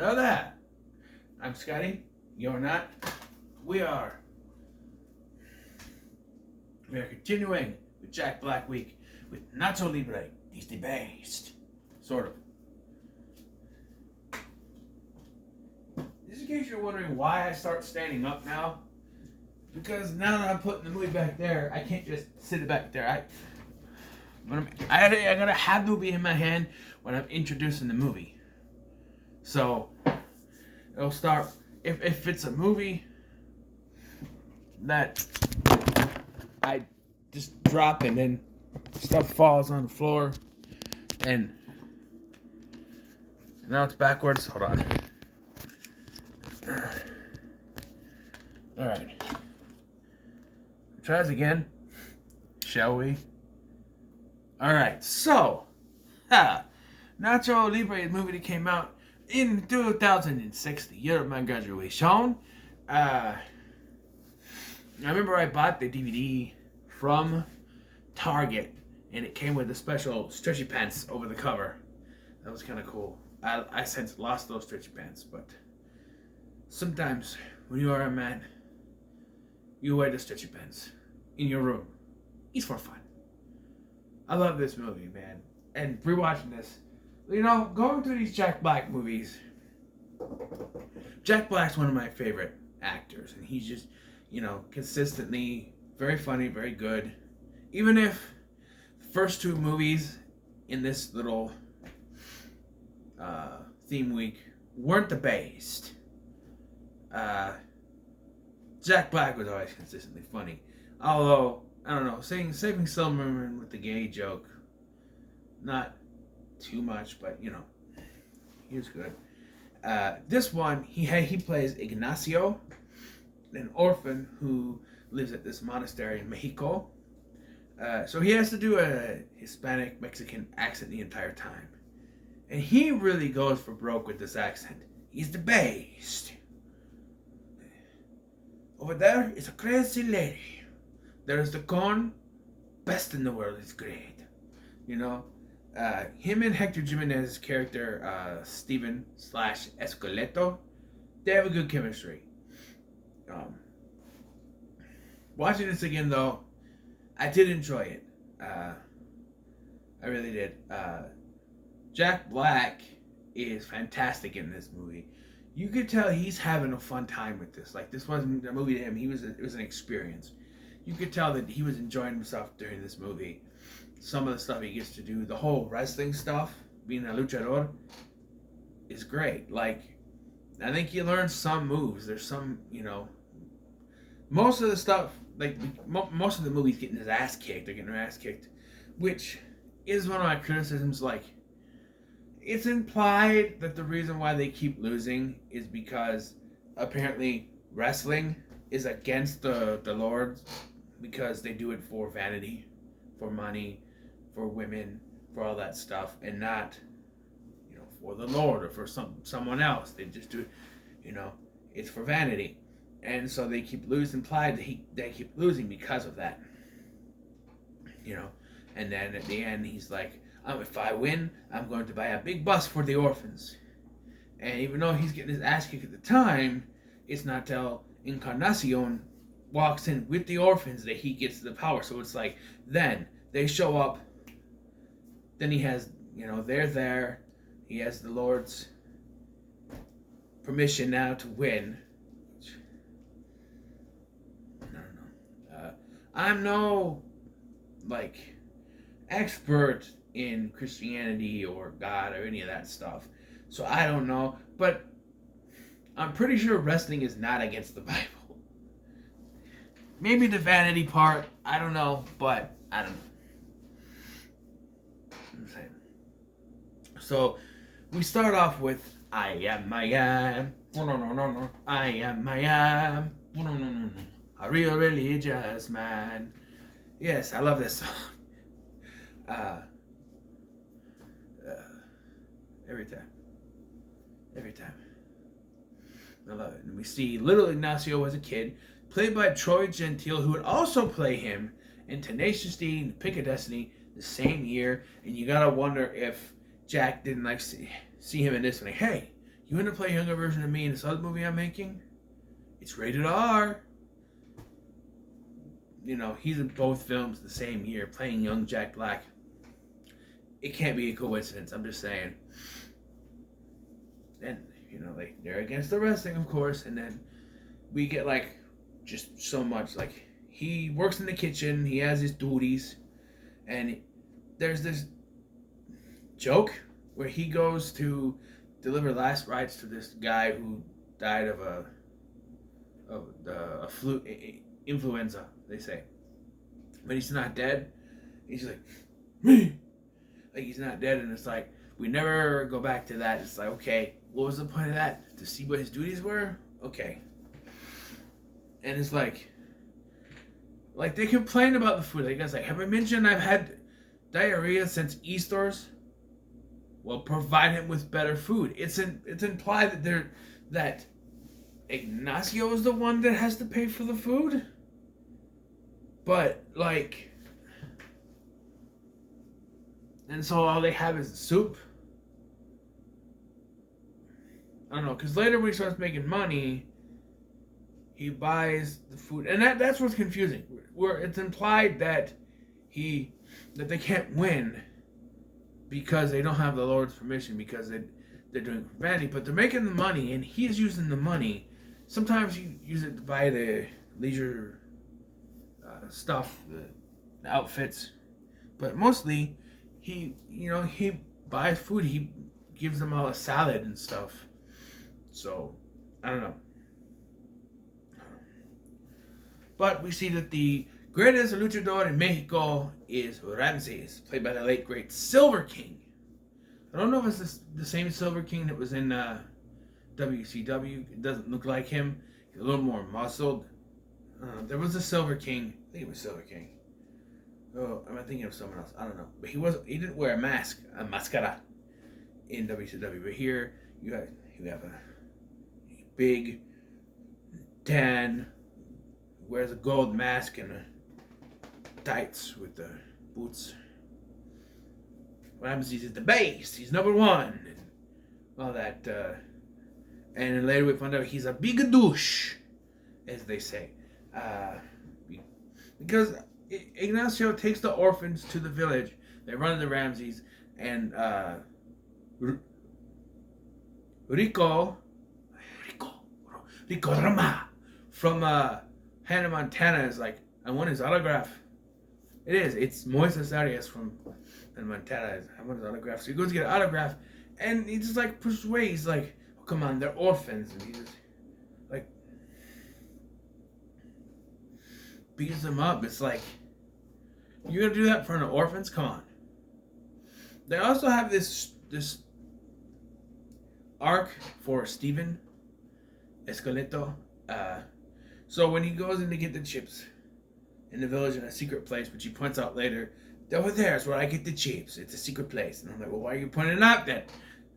Hello there. I'm Scotty. You're not. We are. We are continuing with Jack Black Week with Nacho Libre. He's the best. Sort of. Just in case you're wondering why I start standing up now. Because now that I'm putting the movie back there, I can't just sit it back there. I gotta have the movie in my hand when I'm introducing the movie. So it'll start if it's a movie that I just drop and then stuff falls on the floor and now it's backwards. Hold on. Alright. Try this again. Shall we? Alright, so Nacho Libre is a movie that came out in 2006, the year of my graduation. I remember I bought the DVD from Target, and it came with a special stretchy pants over the cover. That was kind of cool. I since lost those stretchy pants, but sometimes when you are a man, you wear the stretchy pants in your room. It's for fun. I love this movie, man. And rewatching this, you know, going through these Jack Black movies, Jack Black's one of my favorite actors, and he's just, you know, consistently very funny, very good. Even if the first two movies in this little theme week weren't the best, Jack Black was always consistently funny. Although, I don't know, Saving Silverman with the gay joke, not too much, but you know, he was good. This one, he plays Ignacio, an orphan who lives at this monastery in Mexico. So he has to do a Hispanic Mexican accent the entire time, and he really goes for broke with this accent. He's the best. Over there is a crazy lady. There's the corn, best in the world. It's great, you know. Him and Hector Jimenez's character, Steven / Escoleto, they have a good chemistry. Watching this again, though, I did enjoy it. I really did. Jack Black is fantastic in this movie. You could tell he's having a fun time with this. Like, this wasn't a movie to him. It was an experience. You could tell that he was enjoying himself during this movie. Some of the stuff he gets to do, the whole wrestling stuff, being a luchador, is great. Like, I think he learns some moves. There's some, you know, most of the stuff, like, most of the movies getting his ass kicked. They're getting their ass kicked, which is one of my criticisms. Like, it's implied that the reason why they keep losing is because apparently wrestling is against the Lord, because they do it for vanity, for money, for women, for all that stuff, and not, you know, for the Lord or for someone else. They just do it, you know, it's for vanity. And so they keep losing, implied that they keep losing because of that. You know, and then at the end he's like, if I win, I'm going to buy a big bus for the orphans. And even though he's getting his ass kicked at the time, it's not till Encarnacion walks in with the orphans that he gets the power. So it's like, then they show up, then he has, you know, they're there, he has the Lord's permission now to win. I don't know. I'm no, like, expert in Christianity or God or any of that stuff, so I don't know, but I'm pretty sure wrestling is not against the Bible. Maybe the vanity part, I don't know, but I don't know. I'm saying. So we start off with I am, I am, I am, I am, a real religious man. Yes, I love this song. Every time. I love it. And we see little Ignacio as a kid, played by Troy Gentile, who would also play him in Tenacious D and Pick of Destiny the same year. And you gotta wonder if Jack didn't like see him in this one. Like, hey, You want to play a younger version of me in this other movie I'm making? It's rated R. You know, he's in both films the same year, playing young Jack Black. It can't be a coincidence, I'm just saying. And, you know, like, they're against the wrestling, of course, and then we get, like, just so much, like, he works in the kitchen, he has his duties, and there's this joke where he goes to deliver last rites to this guy who died of influenza, they say. But he's not dead. He's like, me! Like, he's not dead, and it's like, we never go back to that. It's like, okay, what was the point of that? To see what his duties were? Okay. And it's like they complain about the food. Like, guys, like, have I mentioned I've had diarrhea since Easter's? Well, provide him with better food. It's implied that Ignacio is the one that has to pay for the food. But, like, and so all they have is soup. I don't know, because later when he starts making money, he buys the food, and that's what's confusing. Where it's implied that they can't win because they don't have the Lord's permission, because they're doing vanity, but they're making the money, and he's using the money. Sometimes you use it to buy the leisure stuff, the outfits, but mostly he buys food. He gives them all a salad and stuff. So I don't know. But we see that the greatest luchador in Mexico is Ramses, played by the late great Silver King. I don't know if it's the same Silver King that was in WCW. It doesn't look like him. He's a little more muscled. There was a Silver King. I think it was Silver King. Oh, am I thinking of someone else? I don't know. But he didn't wear a mascara in WCW. But here you have a big tan, wears a gold mask and tights with the boots. Ramses is the base. He's number one. And all that. And then later we found out he's a big douche, as they say. Because Ignacio takes the orphans to the village. They run into Ramses, and Rico Rama from Hannah Montana is like, I want his autograph. It's Moises Arias from Hannah Montana. I want his autograph. So he goes to get an autograph, and he just like pushes away. He's like, oh, come on, they're orphans. And he just like beats them up. It's like, you're gonna do that in front of orphans? Come on. They also have this arc for Steven Escoleto. So when he goes in to get the chips in the village in a secret place, which he points out later, over there is where I get the chips. It's a secret place. And I'm like, well, why are you pointing it out then?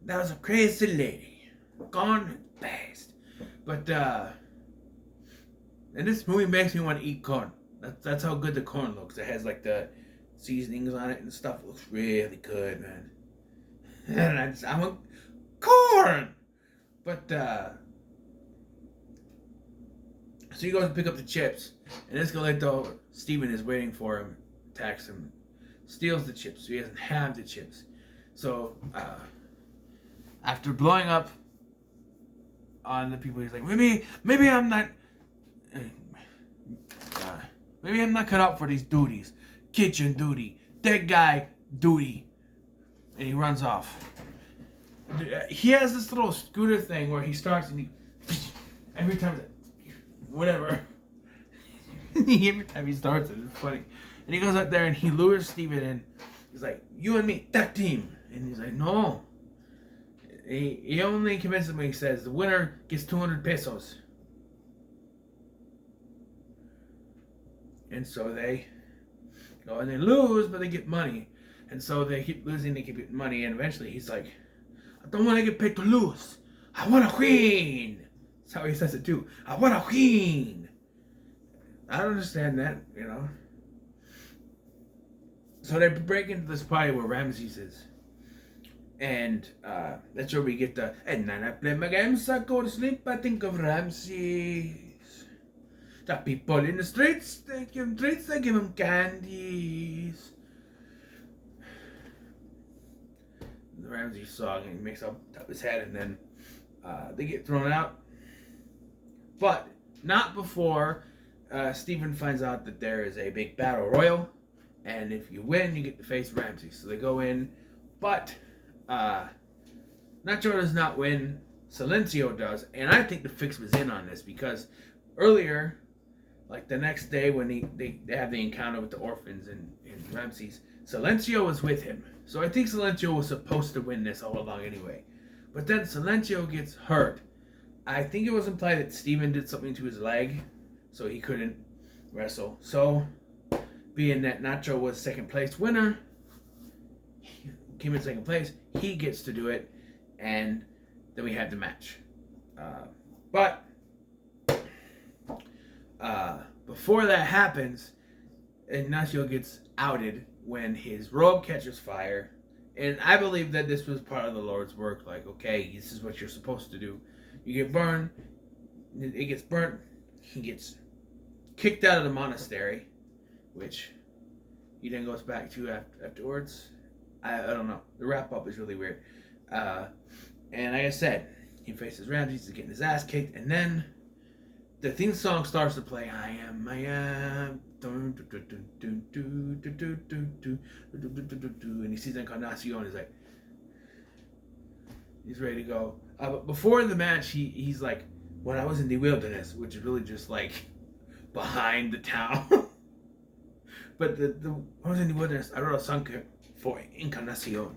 That was a crazy lady. Gone fast. But, and this movie makes me want to eat corn. That's how good the corn looks. It has like the seasonings on it and stuff. It looks really good, man. And I want corn! But, so he goes to pick up the chips, and Escoleto, Steven is waiting for him, attacks him, steals the chips, so he doesn't have the chips. So, after blowing up on the people, he's like, maybe I'm not, maybe I'm not cut out for these duties. Kitchen duty, dead guy duty. And he runs off. He has this little scooter thing where he starts and every time, whatever. Every time he starts it, it's funny. And he goes out there and he lures Steven in. He's like, you and me, that team. And he's like, no. He only convinces him when he says, the winner gets 200 pesos. And so they go and they lose, but they get money. And so they keep losing, they keep getting money. And eventually he's like, I don't want to get paid to lose. I want a queen. That's how he says it too. I want a queen. I don't understand that, you know. So they break into this party where Ramses is. And that's where we get the, and then I play my games, I go to sleep, I think of Ramses. The people in the streets, they give him treats, they give him candies. The Ramses song, and he makes up top his head, and then they get thrown out. But not before Stephen finds out that there is a big battle royal, and if you win, you get to face Ramses. So they go in, but Nacho does not win. Silencio does, and I think the fix was in on this because earlier, like the next day when they have the encounter with the orphans and Ramses, Silencio was with him. So I think Silencio was supposed to win this all along anyway. But then Silencio gets hurt. I think it was implied that Steven did something to his leg, so he couldn't wrestle. So, being that Nacho was second place winner, came in second place, he gets to do it, and then we have the match. But before that happens, Ignacio gets outed when his robe catches fire, and I believe that this was part of the Lord's work. Like, okay, this is what you're supposed to do. You get burned, it gets burnt, he gets kicked out of the monastery, which he then goes back to afterwards. I don't know. The wrap up is really weird. And like I said, he faces Ramses, he's getting his ass kicked, and then the theme song starts to play. I am. And he sees Encarnacion, he's like, he's ready to go. But before the match, he's like, when I was in the wilderness, which is really just like behind the town. But when I was in the wilderness, I wrote a song for Encarnacion.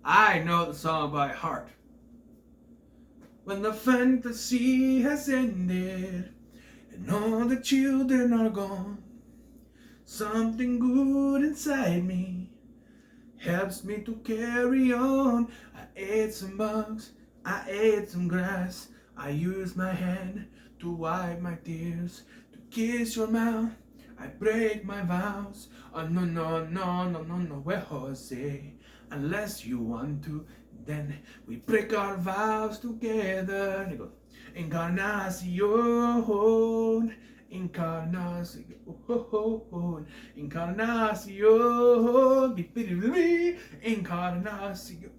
I know the song by heart. When the fantasy has ended and all the children are gone, something good inside me helps me to carry on. I ate some bugs, I ate some grass, I used my hand to wipe my tears, to kiss your mouth, I break my vows. Oh no, no, no, no, no, no, well, Jose, unless you want to, then we break our vows together. And he goes, Encarnacion, Encarnacion, Encarnacion, Encarnacion.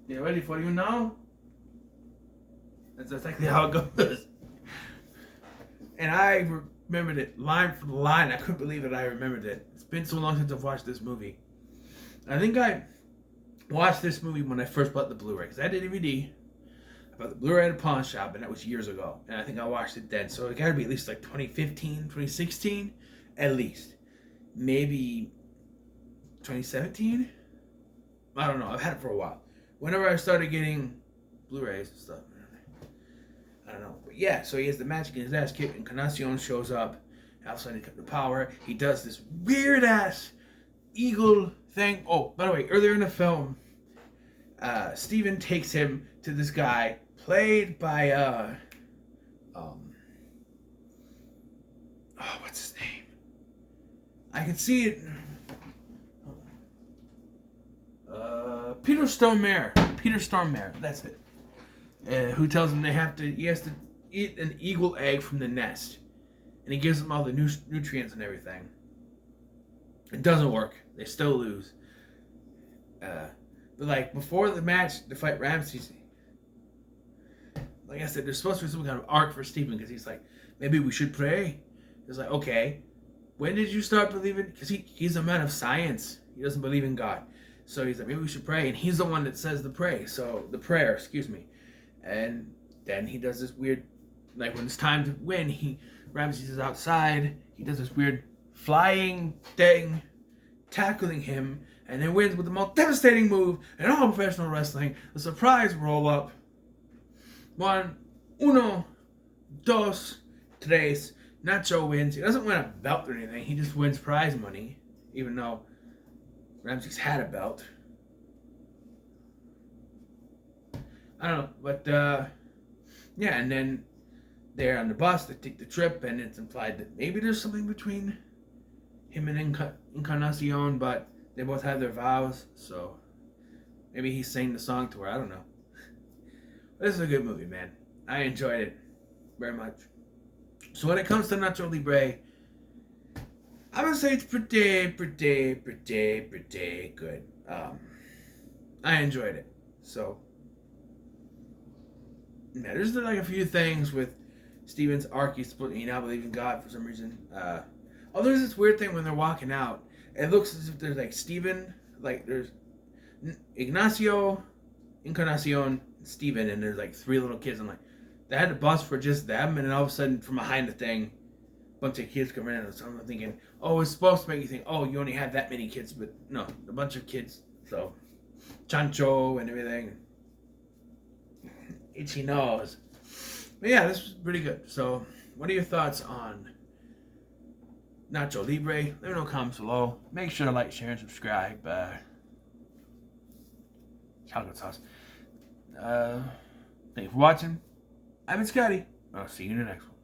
You ready for you now? That's exactly how it goes. And I remembered it line for line. I couldn't believe that I remembered it. It's been so long since I've watched this movie. I think I watched this movie when I first bought the Blu-ray, because I had a DVD. I bought the Blu-ray at a pawn shop, and that was years ago. And I think I watched it then. So it got to be at least like 2015, 2016, at least. Maybe 2017? I don't know. I've had it for a while. Whenever I started getting Blu-rays and stuff, I don't know. But yeah, so he has the match against his ass kicked, and Encarnacion shows up. All of a sudden he comes to power. He does this weird-ass eagle thing. Oh, by the way, earlier in the film, Steven takes him to this guy played by what's his name? I can see it. Peter Stormare, that's it. Who tells him he has to eat an eagle egg from the nest, and he gives him all the nutrients and everything. It doesn't work. They still lose. But like before the match, to fight Ramses, like I said, there's supposed to be some kind of arc for Stephen, because he's like, maybe we should pray. It's like, okay, when did you start believing? Because he's a man of science. He doesn't believe in God. So he's like, maybe we should pray. And he's the one that says the prayer, excuse me. And then he does this weird, like when it's time to win, Ramses is outside. He does this weird flying thing, tackling him, and then wins with the most devastating move in all professional wrestling, the surprise roll-up. 1, 2, 3. Nacho wins. He doesn't win a belt or anything. He just wins prize money, even though Ramses had a belt. I don't know, but yeah, and then they're on the bus, they take the trip, and it's implied that maybe there's something between him and Encarnacion, but they both had their vows, so maybe he sang the song to her. I don't know. This is a good movie, man. I enjoyed it very much. So when it comes to Nacho Libre, I'm gonna say it's pretty good. I enjoyed it. So yeah, there's like a few things with Steven's arc. He's supposed to not believe in God for some reason. Oh, there's this weird thing when they're walking out. It looks as if there's like Steven, like there's Ignacio, Encarnacion, Steven, and there's like three little kids. I'm like, they had the bus for just them, and then all of a sudden, from behind the thing, a bunch of kids come in. So I'm thinking, oh, it's supposed to make you think, oh, you only have that many kids, but no, a bunch of kids. So, Chancho and everything. Itchy nose. But yeah, this was pretty good. So, what are your thoughts on Nacho Libre? Let me know in the comments below. Make sure to like, share, and subscribe. Chocolate sauce. Thank you for watching. I've been Scotty. I'll see you in the next one.